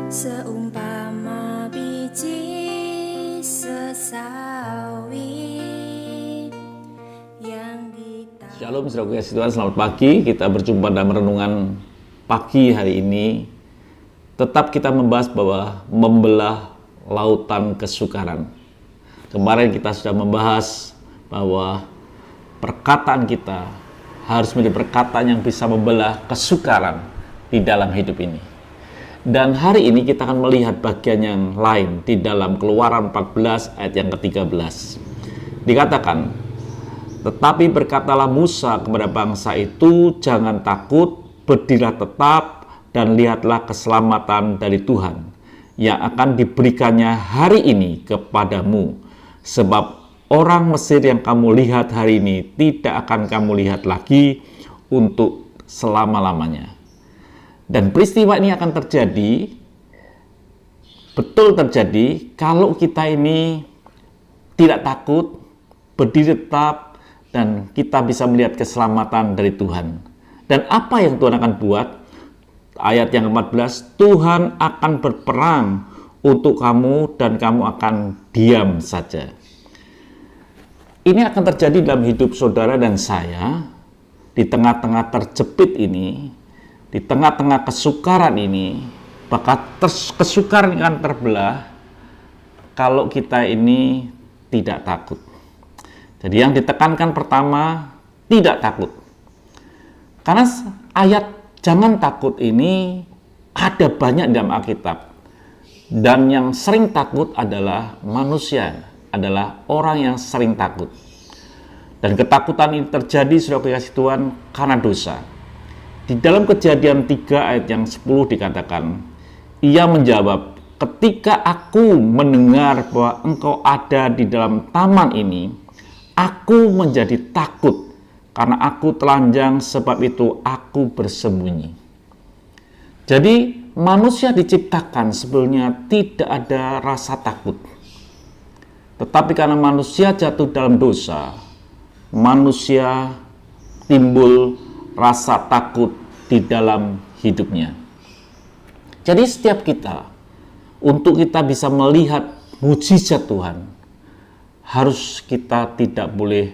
Seumpama biji sesawi yang ditanam. Shalom, saudara kasih Tuhan, selamat pagi. Kita berjumpa dalam renungan pagi hari ini. Tetap kita membahas bahwa membelah lautan kesukaran. Kemarin kita sudah membahas bahwa perkataan kita harus menjadi perkataan yang bisa membelah kesukaran di dalam hidup ini. Dan hari ini kita akan melihat bagian yang lain di dalam Keluaran 14 ayat yang ke-13. Dikatakan, tetapi berkatalah Musa kepada bangsa itu, jangan takut, berdirilah tetap dan lihatlah keselamatan dari Tuhan yang akan diberikannya hari ini kepadamu. Sebab orang Mesir yang kamu lihat hari ini tidak akan kamu lihat lagi untuk selama-lamanya. Dan peristiwa ini akan terjadi, betul terjadi, kalau kita ini tidak takut, berdiri tetap, dan kita bisa melihat keselamatan dari Tuhan. Dan apa yang Tuhan akan buat? Ayat yang ke-14, Tuhan akan berperang untuk kamu dan kamu akan diam saja. Ini akan terjadi dalam hidup saudara dan saya, di tengah-tengah terjepit ini, di tengah-tengah kesukaran ini, bahkan kesukaran akan terbelah kalau kita ini tidak takut. Jadi yang ditekankan pertama, tidak takut. Karena ayat jangan takut ini ada banyak dalam Alkitab. Dan yang sering takut adalah manusia, adalah orang yang sering takut. Dan ketakutan ini terjadi, saudara kasih Tuhan, karena dosa. Di dalam Kejadian 3 ayat yang 10 dikatakan, ia menjawab, ketika aku mendengar bahwa engkau ada di dalam taman ini, aku menjadi takut karena aku telanjang, sebab itu aku bersembunyi. Jadi manusia diciptakan sebelumnya tidak ada rasa takut. Tetapi karena manusia jatuh dalam dosa, manusia timbul rasa takut di dalam hidupnya. Jadi setiap kita, untuk kita bisa melihat mujizat Tuhan, harus kita tidak boleh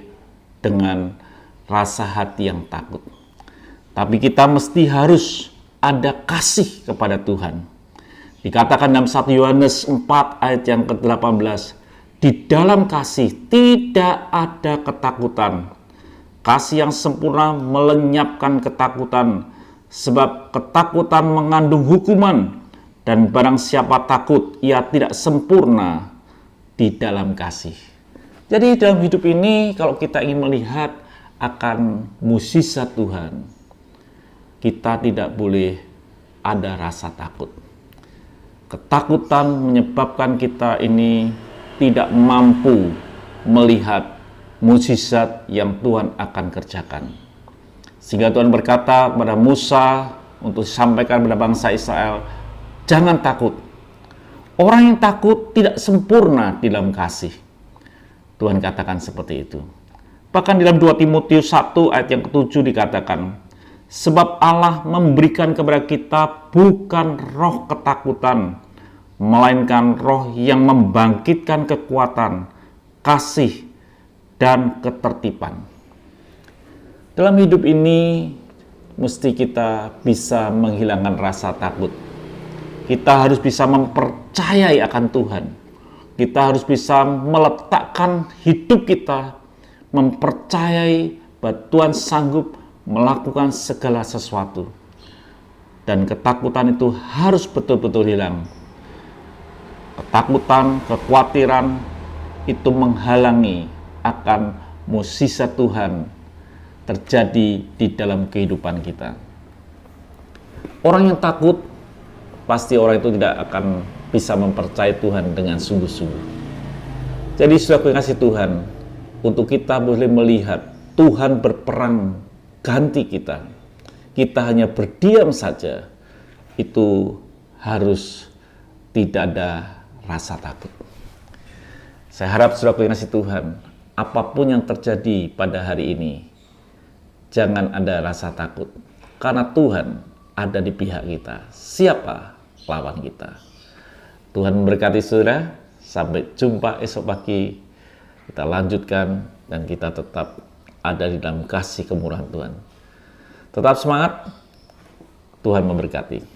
dengan rasa hati yang takut. Tapi kita mesti harus ada kasih kepada Tuhan. Dikatakan dalam 1 Yohanes 4 ayat yang ke-18, di dalam kasih tidak ada ketakutan. Kasih yang sempurna melenyapkan ketakutan, sebab ketakutan mengandung hukuman, dan barang siapa takut, ia tidak sempurna di dalam kasih. Jadi dalam hidup ini, kalau kita ingin melihat akan mukjizat Tuhan, kita tidak boleh ada rasa takut. Ketakutan menyebabkan kita ini tidak mampu melihat mukjizat yang Tuhan akan kerjakan. Sehingga Tuhan berkata kepada Musa untuk disampaikan kepada bangsa Israel, jangan takut. Orang yang takut tidak sempurna di dalam kasih. Tuhan katakan seperti itu. Bahkan dalam 2 Timotius 1 ayat yang ke-7 dikatakan, sebab Allah memberikan kepada kita bukan roh ketakutan, melainkan roh yang membangkitkan kekuatan, kasih, dan ketertiban. Dalam hidup ini mesti kita bisa menghilangkan rasa takut. Kita harus bisa mempercayai akan Tuhan. Kita harus bisa meletakkan hidup kita, mempercayai bahwa Tuhan sanggup melakukan segala sesuatu. Dan ketakutan itu harus betul-betul hilang. Ketakutan, kekhawatiran itu menghalangi akan mukjizat Tuhan terjadi di dalam kehidupan kita. Orang yang takut, pasti orang itu tidak akan bisa mempercayai Tuhan dengan sungguh-sungguh. Jadi saudara kasih Tuhan, untuk kita boleh melihat Tuhan berperang ganti kita. Kita hanya berdiam saja, itu harus tidak ada rasa takut. Saya harap saudara kasih Tuhan, apapun yang terjadi pada hari ini, jangan ada rasa takut. Karena Tuhan ada di pihak kita. Siapa lawan kita. Tuhan memberkati saudara. Sampai jumpa esok pagi. Kita lanjutkan dan kita tetap ada di dalam kasih kemurahan Tuhan. Tetap semangat. Tuhan memberkati.